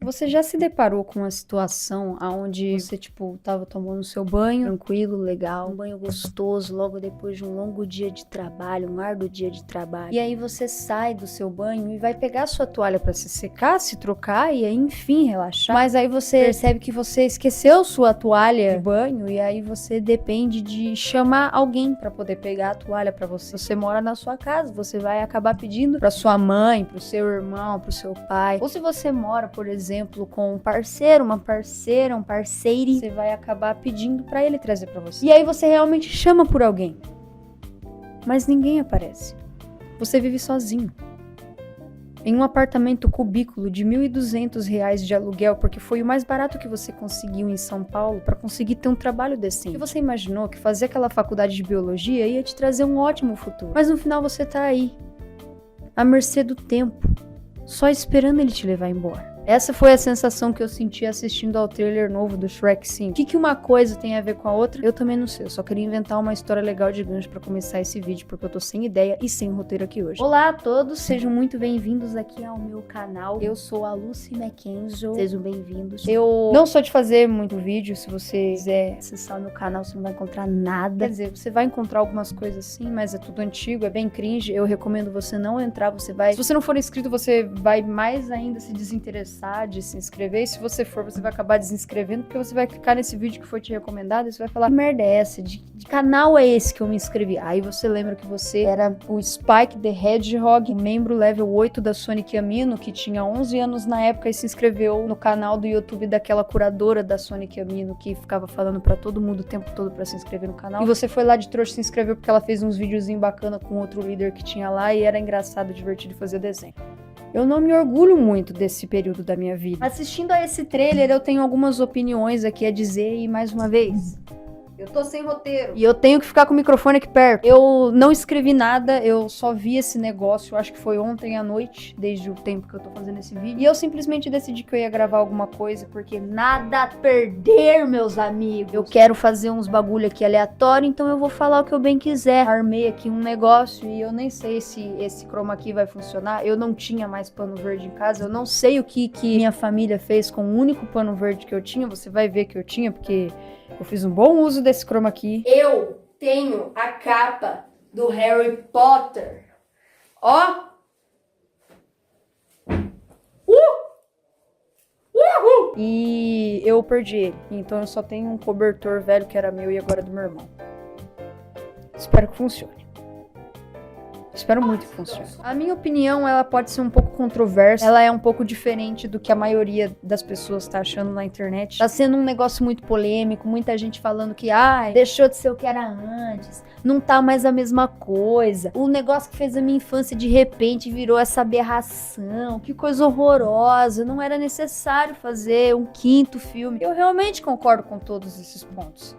Você já se deparou com uma situação onde você, tipo, tava tomando seu banho, tranquilo, legal, um banho gostoso, logo depois de um longo dia de trabalho, um árduo dia de trabalho, e aí você sai do seu banho e vai pegar sua toalha pra se secar, se trocar e aí, enfim, relaxar, mas aí você percebe que você esqueceu sua toalha de banho e aí você depende de chamar alguém pra poder pegar a toalha pra você. Você mora na sua casa, você vai acabar pedindo pra sua mãe, pro seu irmão, pro seu pai, ou se você mora, por exemplo, com um parceiro, uma parceira, um parceire, você vai acabar pedindo pra ele trazer pra você. E aí você realmente chama por alguém, mas ninguém aparece. Você vive sozinho em um apartamento cubículo de R$ 1.200 de aluguel, porque foi o mais barato que você conseguiu em São Paulo para conseguir ter um trabalho decente. E você imaginou que fazer aquela faculdade de biologia ia te trazer um ótimo futuro, mas no final você tá aí, à mercê do tempo, só esperando ele te levar embora. Essa foi a sensação que eu senti assistindo ao trailer novo do Shrek 5. O que uma coisa tem a ver com a outra? Eu também não sei, eu só queria inventar uma história legal de gancho pra começar esse vídeo, porque eu tô sem ideia e sem roteiro aqui hoje. Olá a todos, sejam muito bem-vindos aqui ao meu canal. Eu sou a Lucy Mackenzie, sejam bem-vindos. Eu não sou de fazer muito vídeo, se você quiser acessar o meu canal você não vai encontrar nada. Quer dizer, você vai encontrar algumas coisas sim, mas é tudo antigo, é bem cringe, eu recomendo você não entrar, se você não for inscrito, você vai mais ainda se desinteressar de se inscrever, e se você for, você vai acabar desinscrevendo, porque você vai clicar nesse vídeo que foi te recomendado e você vai falar, que merda é essa? De canal é esse que eu me inscrevi? Aí você lembra que você era o Spike the Hedgehog, um membro level 8 da Sonic Amino, que tinha 11 anos na época e se inscreveu no canal do YouTube daquela curadora da Sonic Amino, que ficava falando pra todo mundo o tempo todo pra se inscrever no canal, e você foi lá de trouxa e se inscreveu porque ela fez uns videozinhos bacana com outro líder que tinha lá e era engraçado, divertido fazer desenho. Eu não me orgulho muito desse período da minha vida. Assistindo a esse trailer, eu tenho algumas opiniões aqui a dizer e, mais uma vez, eu tô sem roteiro. E eu tenho que ficar com o microfone aqui perto. Eu não escrevi nada, eu só vi esse negócio, acho que foi ontem à noite, desde o tempo que eu tô fazendo esse vídeo. E eu simplesmente decidi que eu ia gravar alguma coisa, porque nada a perder, meus amigos. Eu quero fazer uns bagulho aqui aleatório, então eu vou falar o que eu bem quiser. Armei aqui um negócio e eu nem sei se esse chroma key vai funcionar. Eu não tinha mais pano verde em casa, eu não sei o que minha família fez com o único pano verde que eu tinha. Você vai ver que eu tinha, porque eu fiz um bom uso desse chroma key. Eu tenho a capa do Harry Potter. Ó! E eu perdi ele. Então eu só tenho um cobertor velho que era meu e agora é do meu irmão. Espero que funcione. Espero muito que funcione. A minha opinião, ela pode ser um pouco controversa. Ela é um pouco diferente do que a maioria das pessoas tá achando na internet. Tá sendo um negócio muito polêmico. Muita gente falando que, deixou de ser o que era antes. Não tá mais a mesma coisa. O negócio que fez a minha infância de repente virou essa aberração. Que coisa horrorosa. Não era necessário fazer um quinto filme. Eu realmente concordo com todos esses pontos.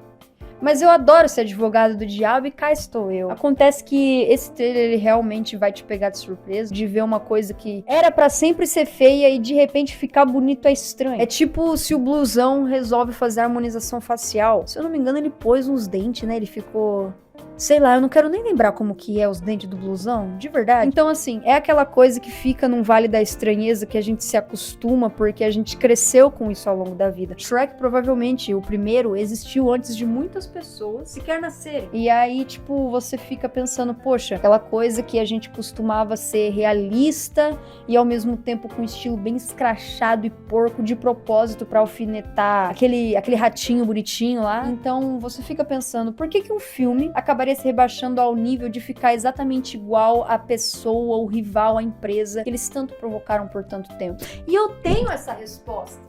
Mas eu adoro ser advogado do diabo e cá estou eu. Acontece que esse trailer ele realmente vai te pegar de surpresa, de ver uma coisa que era pra sempre ser feia e de repente ficar bonito é estranho. É tipo se o Blusão resolve fazer harmonização facial. Se eu não me engano, ele pôs uns dentes, né? Ele ficou... sei lá, eu não quero nem lembrar como que é os dentes do Blusão, de verdade. Então, assim, é aquela coisa que fica num vale da estranheza que a gente se acostuma porque a gente cresceu com isso ao longo da vida. Shrek, provavelmente, o primeiro, existiu antes de muitas pessoas sequer nascerem. E aí, tipo, você fica pensando, poxa, aquela coisa que a gente costumava ser realista e ao mesmo tempo com um estilo bem escrachado e porco de propósito pra alfinetar aquele ratinho bonitinho lá. Então, você fica pensando, por que um filme acabaria se rebaixando ao nível de ficar exatamente igual à pessoa, o rival, a empresa que eles tanto provocaram por tanto tempo? E eu tenho essa resposta.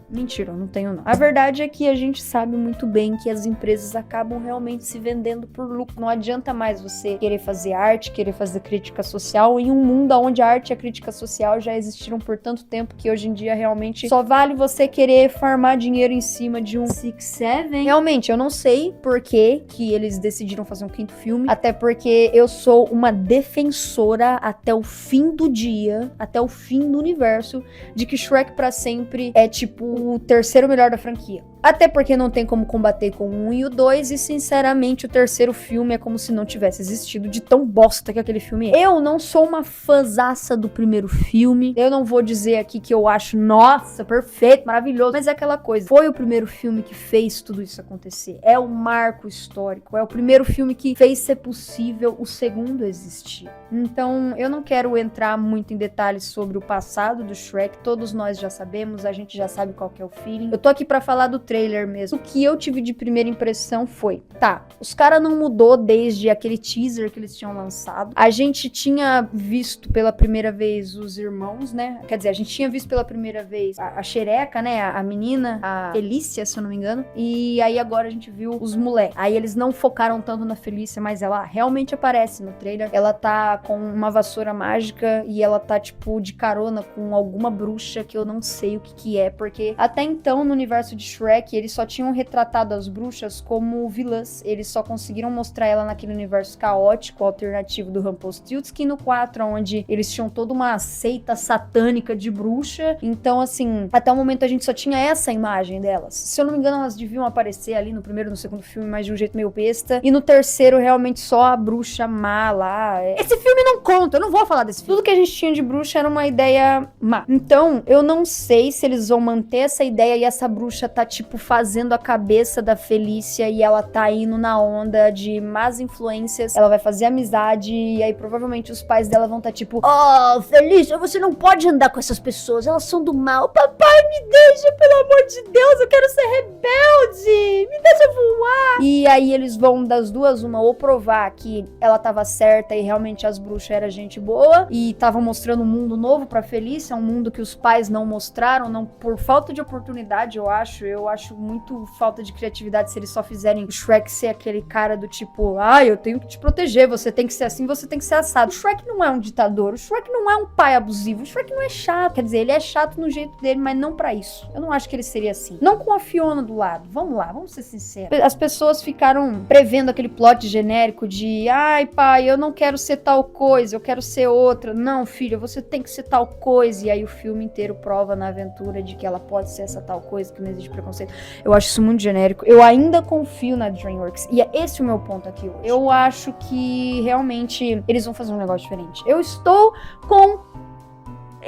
Mentira, eu não tenho não. A verdade é que a gente sabe muito bem que as empresas acabam realmente se vendendo por lucro. Não adianta mais você querer fazer arte, querer fazer crítica social em um mundo onde a arte e a crítica social já existiram por tanto tempo que hoje em dia realmente só vale você querer farmar dinheiro em cima de um Six Seven. Realmente, eu não sei por que eles decidiram fazer um quinto filme, até porque eu sou uma defensora até o fim do dia, até o fim do universo, de que Shrek pra sempre é tipo o terceiro melhor da franquia. Até porque não tem como combater com o 1 e o 2, e sinceramente o terceiro filme é como se não tivesse existido, de tão bosta que aquele filme é. Eu não sou uma fãzaça do primeiro filme, eu não vou dizer aqui que eu acho, nossa, perfeito, maravilhoso, mas é aquela coisa, foi o primeiro filme que fez tudo isso acontecer, é o marco histórico, é o primeiro filme que fez ser possível o segundo existir. Então, eu não quero entrar muito em detalhes sobre o passado do Shrek, todos nós já sabemos, a gente já sabe qual que é o feeling. Eu tô aqui pra falar do trailer mesmo. O que eu tive de primeira impressão foi, tá, os caras não mudou desde aquele teaser que eles tinham lançado. A gente tinha visto pela primeira vez os irmãos, né? Quer dizer, a gente tinha visto pela primeira vez a xereca, né? A menina, a Felícia, se eu não me engano. E aí agora a gente viu os moleques. Aí eles não focaram tanto na Felícia, mas ela realmente aparece no trailer. Ela tá com uma vassoura mágica e ela tá, tipo, de carona com alguma bruxa que eu não sei o que é, porque até então no universo de Shrek eles só tinham retratado as bruxas como vilãs, eles só conseguiram mostrar ela naquele universo caótico, alternativo do Rumpelstiltskin, no 4, onde eles tinham toda uma seita satânica de bruxa. Então, assim, até o momento a gente só tinha essa imagem delas. Se eu não me engano, elas deviam aparecer ali no primeiro e no segundo filme, mas de um jeito meio besta, e no terceiro realmente só a bruxa má lá. Esse filme não conta, eu não vou falar desse filme. Tudo que a gente tinha de bruxa era uma ideia má. Então, eu não sei se eles vão manter essa ideia e essa bruxa tá, tipo, fazendo a cabeça da Felícia e ela tá indo na onda de más influências. Ela vai fazer amizade e aí provavelmente os pais dela vão tá tipo, oh, Felícia, você não pode andar com essas pessoas, elas são do mal. Papai, me deixa, pelo amor de Deus, eu quero ser rebelde, me deixa voar. E aí eles vão das duas uma, ou provar que ela tava certa e realmente as bruxas eram gente boa e estavam mostrando um mundo novo pra Felícia, um mundo que os pais não mostraram, não por falta de oportunidade, eu acho muito falta de criatividade se eles só fizerem o Shrek ser aquele cara do tipo, eu tenho que te proteger, você tem que ser assim, você tem que ser assado. O Shrek não é um ditador, o Shrek não é um pai abusivo, o Shrek não é chato, quer dizer, ele é chato no jeito dele, mas não pra isso. Eu não acho que ele seria assim. Não com a Fiona do lado, vamos lá, vamos ser sinceros. As pessoas ficaram prevendo aquele plot genérico de, ai pai, eu não quero ser tal coisa, eu quero ser outra. Não, filha, você tem que ser tal coisa. E aí o filme inteiro prova na aventura de que ela pode ser essa tal coisa, que não existe preconceito. Eu acho isso muito genérico. Eu ainda confio na DreamWorks. E é esse o meu ponto aqui hoje. Eu acho que realmente eles vão fazer um negócio diferente. Eu estou com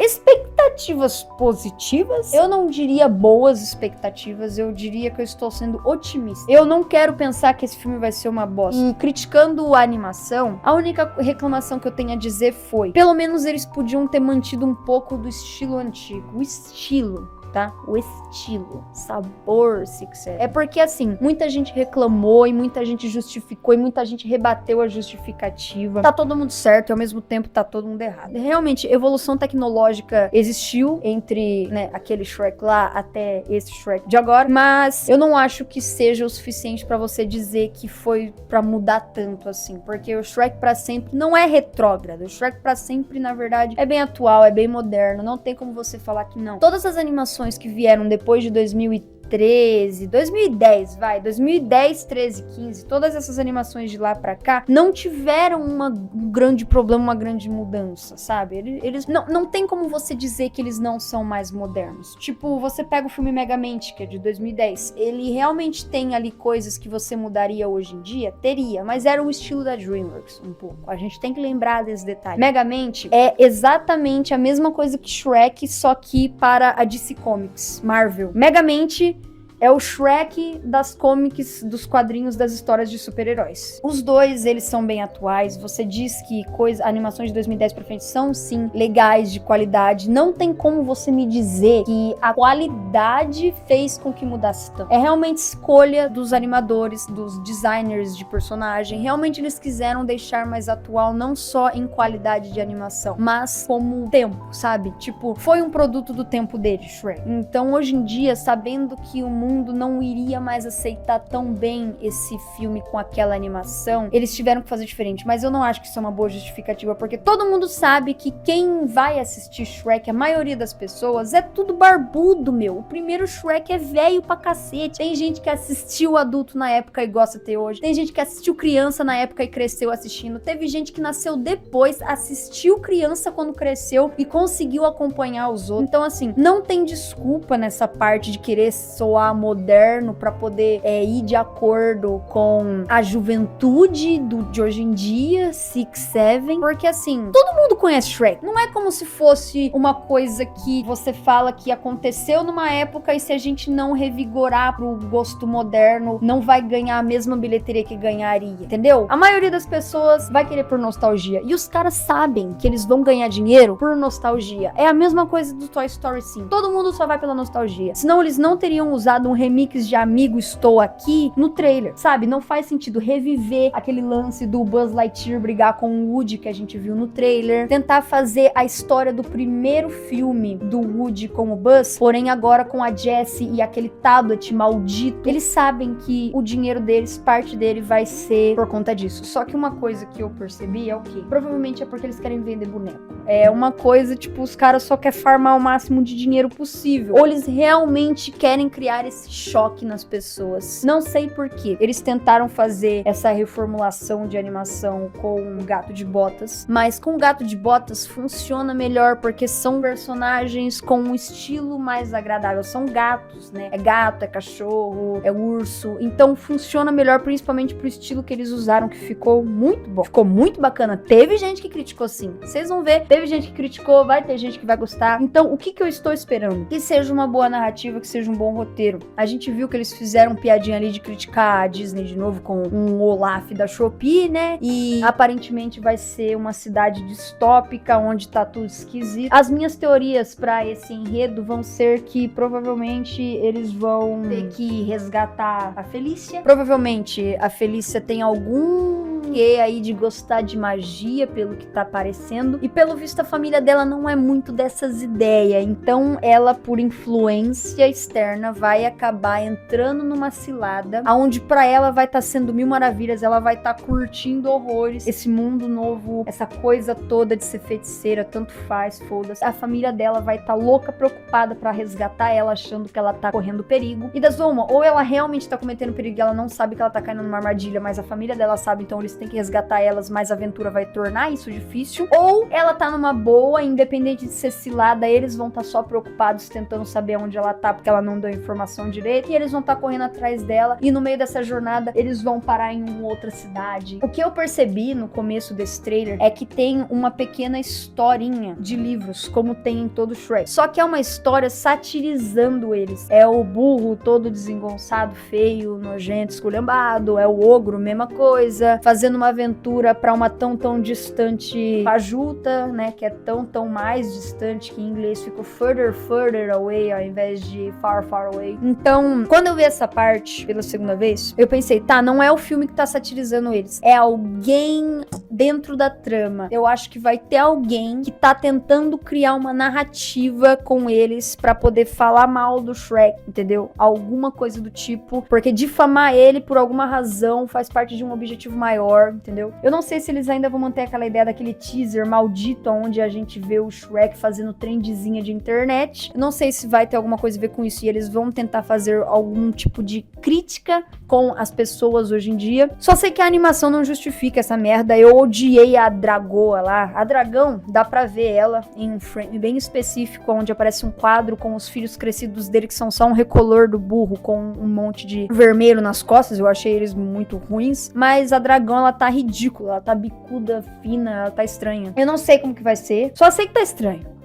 expectativas positivas. Eu não diria boas expectativas, eu diria que eu estou sendo otimista. Eu não quero pensar que esse filme vai ser uma bosta. E criticando a animação, a única reclamação que eu tenho a dizer foi, pelo menos eles podiam ter mantido um pouco do estilo antigo. O estilo, tá? O estilo, sabor, se quiser. É porque, assim, muita gente reclamou e muita gente justificou e muita gente rebateu a justificativa. Tá todo mundo certo e ao mesmo tempo tá todo mundo errado. Realmente, evolução tecnológica existiu entre, né, aquele Shrek lá até esse Shrek de agora, mas eu não acho que seja o suficiente pra você dizer que foi pra mudar tanto assim, porque o Shrek pra sempre não é retrógrado. O Shrek pra sempre, na verdade, é bem atual, é bem moderno, não tem como você falar que não. Todas as animações que vieram depois de 2013, 2010, 2010, 13, 15, todas essas animações de lá pra cá não tiveram um grande problema, uma grande mudança, sabe? Eles não tem como você dizer que eles não são mais modernos. Tipo, você pega o filme Megamente, que é de 2010, ele realmente tem ali coisas que você mudaria hoje em dia? Teria, mas era o estilo da DreamWorks, um pouco. A gente tem que lembrar desse detalhe. Megamente é exatamente a mesma coisa que Shrek, só que para a DC Comics, Marvel. Megamente é o Shrek das comics, dos quadrinhos, das histórias de super-heróis. Os dois, eles são bem atuais. Você diz que animações de 2010 pra frente são, sim, legais, de qualidade. Não tem como você me dizer que a qualidade fez com que mudasse tanto. É realmente escolha dos animadores, dos designers de personagem. Realmente eles quiseram deixar mais atual, não só em qualidade de animação, mas como tempo, sabe? Tipo, foi um produto do tempo dele, Shrek. Então, hoje em dia, sabendo que o mundo não iria mais aceitar tão bem esse filme com aquela animação, eles tiveram que fazer diferente, mas eu não acho que isso é uma boa justificativa, porque todo mundo sabe que quem vai assistir Shrek, a maioria das pessoas, é tudo barbudo, meu. O primeiro Shrek é velho pra cacete. Tem gente que assistiu adulto na época e gosta até hoje, tem gente que assistiu criança na época e cresceu assistindo, teve gente que nasceu depois, assistiu criança quando cresceu e conseguiu acompanhar os outros. Então, assim, não tem desculpa nessa parte de querer soar moderno pra poder ir de acordo com a juventude de hoje em dia, 6, 7, porque assim, todo mundo conhece Shrek. Não é como se fosse uma coisa que você fala que aconteceu numa época e se a gente não revigorar pro gosto moderno, não vai ganhar a mesma bilheteria que ganharia, entendeu? A maioria das pessoas vai querer por nostalgia, e os caras sabem que eles vão ganhar dinheiro por nostalgia. É a mesma coisa do Toy Story 5. Todo mundo só vai pela nostalgia. Senão eles não teriam usado um remix de Amigo Estou Aqui no trailer, sabe? Não faz sentido reviver aquele lance do Buzz Lightyear brigar com o Woody que a gente viu no trailer, tentar fazer a história do primeiro filme do Woody com o Buzz, porém agora com a Jessie e aquele tablet maldito. Eles sabem que o dinheiro deles, parte dele vai ser por conta disso. Só que uma coisa que eu percebi é o quê? Provavelmente é porque eles querem vender boneco. É uma coisa, tipo, os caras só querem farmar o máximo de dinheiro possível. Ou eles realmente querem criar esse choque nas pessoas. Não sei por quê. Eles tentaram fazer essa reformulação de animação com o Gato de Botas, mas com o Gato de Botas funciona melhor porque são personagens com um estilo mais agradável. São gatos, né? É gato, é cachorro, é urso. Então funciona melhor, principalmente pro estilo que eles usaram, que ficou muito bom. Ficou muito bacana. Teve gente que criticou sim. Vocês vão ver. Teve gente que criticou, vai ter gente que vai gostar. Então, o que eu estou esperando? Que seja uma boa narrativa, que seja um bom roteiro. A gente viu que eles fizeram piadinha ali de criticar a Disney de novo com um Olaf da Shopee, né? E aparentemente vai ser uma cidade distópica, onde tá tudo esquisito. As minhas teorias pra esse enredo vão ser que provavelmente eles vão ter que resgatar a Felícia. Provavelmente a Felícia tem algum quê aí de gostar de magia, pelo que tá parecendo. E pelo visto a família dela não é muito dessas ideias. Então ela, por influência externa, vai acabar entrando numa cilada, onde pra ela vai estar sendo mil maravilhas, ela vai estar curtindo horrores esse mundo novo, essa coisa toda de ser feiticeira, tanto faz, foda-se. A família dela vai estar louca, preocupada pra resgatar ela, achando que ela tá correndo perigo. E das uma, ou ela realmente tá cometendo perigo e ela não sabe que ela tá caindo numa armadilha, mas a família dela sabe, então eles têm que resgatar elas, mas a aventura vai tornar isso difícil. Ou ela tá numa boa, independente de ser cilada, eles vão estar só preocupados tentando saber onde ela tá, porque ela não deu informação direito, e eles vão estar correndo atrás dela, e no meio dessa jornada eles vão parar em uma outra cidade. O que eu percebi no começo desse trailer é que tem uma pequena historinha de livros, como tem em todo Shrek, só que é uma história satirizando eles. É o burro todo desengonçado, feio, nojento, esculhambado, é o ogro, mesma coisa, fazendo uma aventura pra uma tão distante fajuta, né, que é tão mais distante, que em inglês ficou further away ao invés de far away. Então, quando eu vi essa parte pela segunda vez, eu pensei, tá, não é o filme que tá satirizando eles, é alguém dentro da trama. Eu acho que vai ter alguém que tá tentando criar uma narrativa com eles pra poder falar mal do Shrek, entendeu? Alguma coisa do tipo, porque difamar ele por alguma razão faz parte de um objetivo maior, entendeu? Eu não sei se eles ainda vão manter aquela ideia daquele teaser maldito onde a gente vê o Shrek fazendo trendzinha de internet. Eu não sei se vai ter alguma coisa a ver com isso e eles vão tentar fazer algum tipo de crítica com as pessoas hoje em dia. Só sei que a animação não justifica essa merda. Eu odiei a dragoa lá. A dragão, dá pra ver ela em um frame bem específico, onde aparece um quadro com os filhos crescidos dele, que são só um recolor do burro com um monte de vermelho nas costas. Eu achei eles muito ruins. Mas a dragão, ela tá ridícula. Ela tá bicuda, fina, ela tá estranha. Eu não sei como que vai ser. Só sei que tá estranho.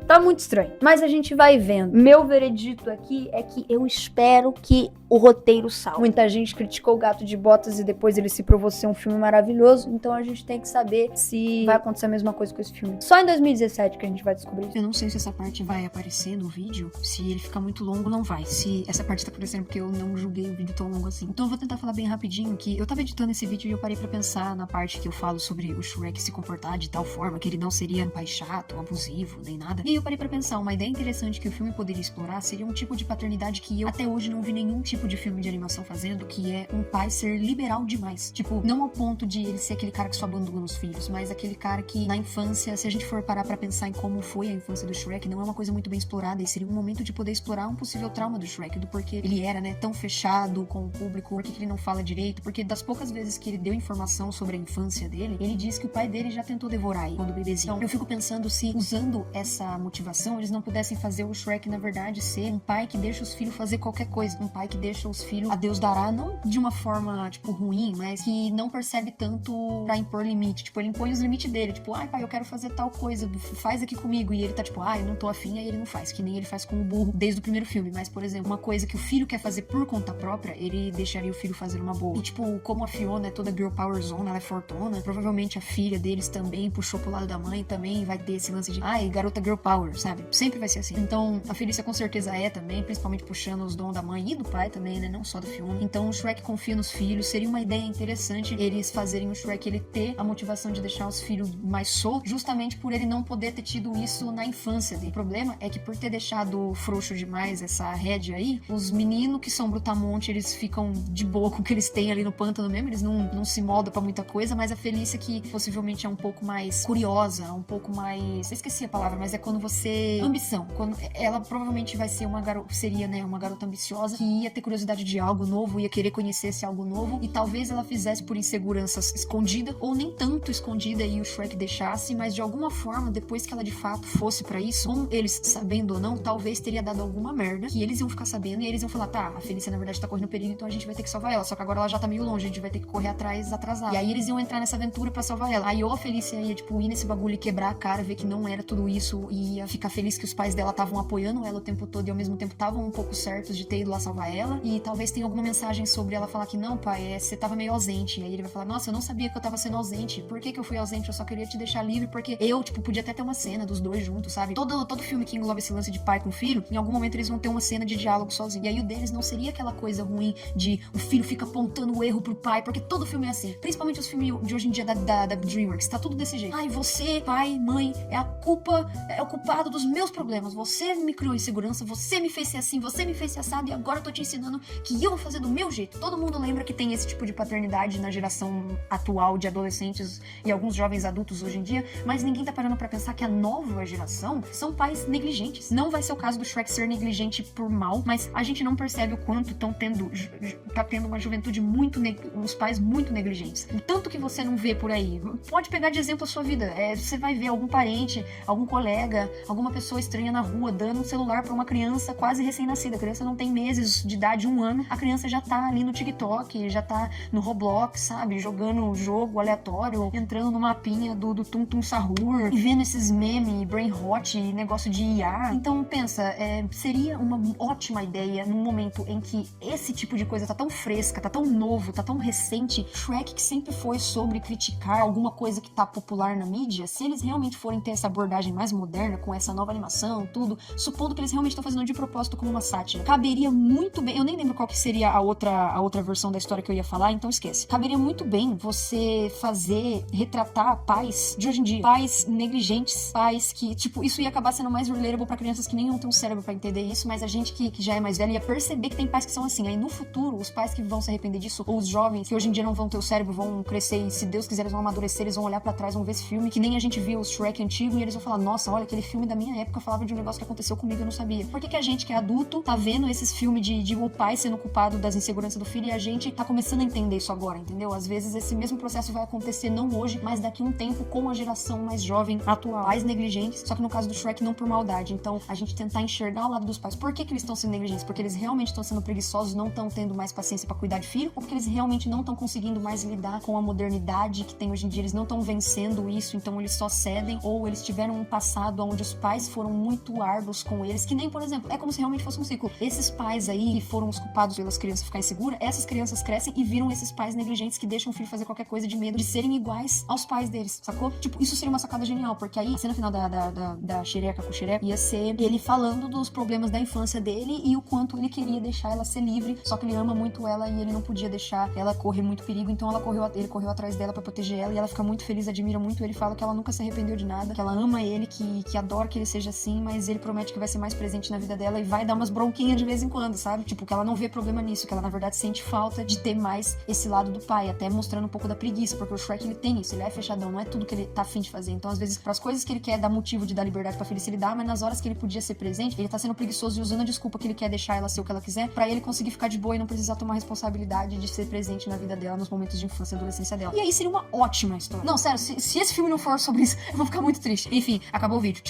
Tá muito estranho. Mas a gente vai vendo. Meu veredito aqui é que eu espero que o roteiro salve. Muita gente criticou o Gato de Botas e depois ele se provou ser um filme maravilhoso. Então a gente tem que saber se vai acontecer a mesma coisa com esse filme. Só em 2017 que a gente vai descobrir. Eu não sei se essa parte vai aparecer no vídeo. Se ele ficar muito longo, não vai. Se essa parte tá aparecendo porque eu não julguei o vídeo tão longo assim. Então eu vou tentar falar bem rapidinho que eu tava editando esse vídeo e eu parei pra pensar na parte que eu falo sobre o Shrek se comportar de tal forma que ele não seria um pai chato, abusivo, nem nada. E eu parei pra pensar, uma ideia interessante que o filme poderia explorar seria um tipo de paternidade que eu até hoje não vi nenhum tipo de filme de animação fazendo, que é um pai ser liberal demais. Tipo, não ao ponto de ele ser aquele cara que só abandona os filhos, mas aquele cara que na infância, se a gente for parar pra pensar em como foi a infância do Shrek, não é uma coisa muito bem explorada e seria um momento de poder explorar um possível trauma do Shrek, do porquê ele era, né, tão fechado com o público, por que ele não fala direito, porque das poucas vezes que ele deu informação sobre a infância dele, ele diz que o pai dele já tentou devorar ele quando bebezinho. Então eu fico pensando se usando essa motivação, eles não pudessem fazer o Shrek, na verdade, ser um pai que deixa os filhos fazer qualquer coisa, um pai que deixa os filhos a Deus dará, não de uma forma, tipo, ruim, mas que não percebe tanto pra impor limite, tipo, ele impõe os limites dele, tipo, ai pai, eu quero fazer tal coisa, faz aqui comigo, e ele tá tipo, eu não tô afim, aí ele não faz, que nem ele faz com o burro desde o primeiro filme, mas, por exemplo, uma coisa que o filho quer fazer por conta própria, ele deixaria o filho fazer uma boa. E, tipo, como a Fiona é toda girl power zone, ela é fortuna, provavelmente a filha deles também puxou pro lado da mãe, também vai ter esse lance de, garota girl power, sabe? Sempre vai ser assim. Então, a Felícia com certeza é também, principalmente puxando os dons da mãe e do pai também, né? Não só da Fiona. Então, o Shrek confia nos filhos, seria uma ideia interessante eles fazerem o Shrek, ele ter a motivação de deixar os filhos mais soltos, justamente por ele não poder ter tido isso na infância dele. O problema é que por ter deixado frouxo demais essa rédea aí, os meninos que são brutamonte, eles ficam de boa com o que eles têm ali no pântano mesmo, eles não se moldam pra muita coisa, mas a Felícia, que possivelmente é um pouco mais curiosa, um pouco mais... Eu esqueci a palavra, mas é quando você... Ambição. Quando ela provavelmente vai ser uma garota... Seria, né, uma garota ambiciosa, que ia ter curiosidade de algo novo, ia querer conhecer esse algo novo, e talvez ela fizesse por inseguranças escondida, ou nem tanto escondida e o Shrek deixasse, mas de alguma forma, depois que ela de fato fosse pra isso, com eles sabendo ou não, talvez teria dado alguma merda, que eles iam ficar sabendo, e eles iam falar, tá, a Felícia na verdade tá correndo perigo, então a gente vai ter que salvar ela, só que agora ela já tá meio longe, a gente vai ter que correr atrás, atrasar. E aí eles iam entrar nessa aventura pra salvar ela. Aí ou a Felícia ia, tipo, ir nesse bagulho e quebrar a cara, ver que não era tudo isso, e ia ficar feliz que os pais dela estavam apoiando ela o tempo todo e ao mesmo tempo estavam um pouco certos de ter ido lá salvar ela, e talvez tenha alguma mensagem sobre ela falar que não, pai, você tava meio ausente. E aí ele vai falar, nossa, eu não sabia que eu tava sendo ausente, por que eu fui ausente? Eu só queria te deixar livre, porque eu, tipo, podia até ter uma cena dos dois juntos, sabe? Todo filme que engloba esse lance de pai com filho, em algum momento eles vão ter uma cena de diálogo sozinho. E aí o deles não seria aquela coisa ruim de o filho fica apontando o erro pro pai, porque todo filme é assim. Principalmente os filmes de hoje em dia da DreamWorks, tá tudo desse jeito. Você, pai, mãe, é o culpado dos meus problemas. Você me criou insegurança, você me fez ser assim, você me fez ser assado, e agora eu tô te ensinando que eu vou fazer do meu jeito. Todo mundo lembra que tem esse tipo de paternidade na geração atual de adolescentes e alguns jovens adultos hoje em dia, mas ninguém tá parando pra pensar que a nova geração são pais negligentes. Não vai ser o caso do Shrek ser negligente por mal, mas a gente não percebe o quanto tá tendo uma juventude uns pais muito negligentes. O tanto que você não vê por aí. Pode pegar de exemplo a sua vida. Você vai ver algum parente, algum colega, alguma pessoa estranha na rua dando um celular pra uma criança quase recém-nascida. A criança não tem meses de idade, 1 ano. A criança já tá ali no TikTok, já tá no Roblox, sabe? Jogando jogo aleatório, entrando no mapinha do Tum Tum Sahur, e vendo esses memes, brain rot, negócio de IA. Então, pensa, seria uma ótima ideia num momento em que esse tipo de coisa tá tão fresca, tá tão novo, tá tão recente. Shrek, que sempre foi sobre criticar alguma coisa que tá popular na mídia, se eles realmente forem ter essa abordagem mais moderna, com essa nova animação, tudo, supondo que eles realmente estão fazendo de propósito como uma sátira, caberia muito bem, eu nem lembro qual que seria a outra versão da história que eu ia falar, então esquece. Caberia muito bem você retratar pais de hoje em dia, pais negligentes, pais que, tipo, isso ia acabar sendo mais relatable pra crianças que nem iam ter um cérebro pra entender isso, mas a gente que já é mais velha ia perceber que tem pais que são assim. Aí no futuro, os pais que vão se arrepender disso, ou os jovens que hoje em dia não vão ter o cérebro, vão crescer e, se Deus quiser, eles vão amadurecer, eles vão olhar pra trás, vão ver esse filme, que nem a gente viu o Shrek antigo, e eles vão falar, nossa, olha, aquele filme da minha época falava de um negócio que aconteceu comigo, eu não sabia. Por que a gente que é adulto tá vendo esses filmes de o pai sendo culpado das inseguranças do filho, e a gente tá começando a entender isso agora, entendeu? Às vezes esse mesmo processo vai acontecer não hoje, mas daqui a um tempo com a geração mais jovem atual. Pais negligentes, só que no caso do Shrek não por maldade. Então a gente tentar enxergar o lado dos pais. Por que eles estão sendo negligentes? Porque eles realmente estão sendo preguiçosos, não estão tendo mais paciência pra cuidar de filho, ou porque eles realmente não estão conseguindo mais lidar com a modernidade que tem hoje em dia, eles não estão vencendo isso, então eles só cedem, ou eles tiveram um passado onde os pais foram muito árduos com eles, que nem, por exemplo, é como se realmente fosse um ciclo. Esses pais aí que foram os culpados pelas crianças ficarem seguras, essas crianças crescem e viram esses pais negligentes que deixam o filho fazer qualquer coisa de medo de serem iguais aos pais deles, sacou? Tipo, isso seria uma sacada genial, porque aí a cena final da Xereca com o Xereca ia ser ele falando dos problemas da infância dele e o quanto ele queria deixar ela ser livre, só que ele ama muito ela e ele não podia deixar ela correr muito perigo, então ele correu atrás dela pra proteger ela, e ela fica muito feliz, admira muito ele, fala que ela nunca se arrependeu de nada, que ela ama ele, que adora que ele seja assim, mas ele promete que vai ser mais presente na vida dela e vai dar umas bronquinhas de vez em quando, sabe? Tipo, que ela não vê problema nisso, que ela na verdade sente falta de ter mais esse lado do pai, até mostrando um pouco da preguiça, porque o Shrek ele tem isso, ele é fechadão, não é tudo que ele tá afim de fazer, então às vezes pras coisas que ele quer dar motivo de dar liberdade pra Felícia ele dá, mas nas horas que ele podia ser presente, ele tá sendo preguiçoso e usando a desculpa que ele quer deixar ela ser o que ela quiser, pra ele conseguir ficar de boa e não precisar tomar responsabilidade de ser presente na vida dela, nos momentos de infância e adolescência dela. E aí seria uma ótima história. Não, sério, se esse filme não for sobre isso, eu vou ficar muito triste. Enfim, acabou o vídeo. Tchau.